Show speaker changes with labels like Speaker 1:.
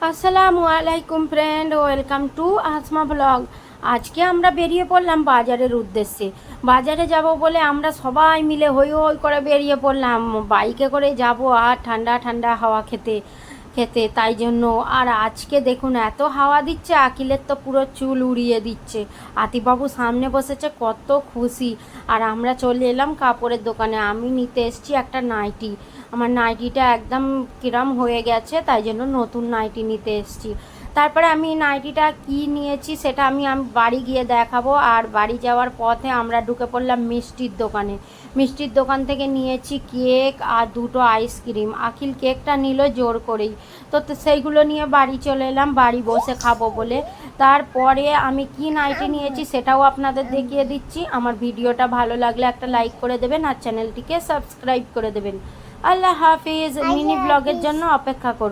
Speaker 1: আসসালামু আলাইকুম friend, welcome to Asma blog. আজকে আমরা বেরিয়ে পড়লাম বাজারের উদ্দেশ্যে। বাজারে যাব বলে আমরা সবাই মিলে হই হই করে বেরিয়ে পড়লাম। বাইকে করে যাব আর ঠান্ডা ঠান্ডা হাওয়া খেতে খেতে, তাই জন্য। আর আজকে দেখুন এত হাওয়া দিচ্ছে, আকিলের তো পুরো চুল উড়িয়ে দিচ্ছে। আতিবাবু সামনে বসেছে, কত খুশি। আর আমরা চলে এলাম কাপড়ের দোকানে। আমি নিতে এসেছি একটা নাইটি। আমার নাইটিটা একদম কিরম হয়ে গেছে, তাই জন্য নতুন নাইটি নিতে এসেছি। তারপরে আমি নাইটিটা কি নিয়েছি সেটা আমি বাড়ি গিয়ে দেখাবো। আর বাড়ি যাওয়ার পথে আমরা ঢুকে পড়লাম মিষ্টির দোকানে। মিষ্টির দোকান থেকে নিয়েছি কেক আর দুটো আইসক্রিম। আখিল কেকটা নিল জোর করেই, তো সেইগুলো নিয়ে বাড়ি চলে এলাম, বাড়ি বসে খাবো বলে। তারপরে আমি কি নাইটি নিয়েছি সেটাও আপনাদের দেখিয়ে দিচ্ছি। আমার ভিডিওটা ভালো লাগলে একটা লাইক করে দেবেন আর চ্যানেলটিকে সাবস্ক্রাইব করে দেবেন। আল্লাহ হাফিজ। মিনি ব্লগের জন্য অপেক্ষা করুন।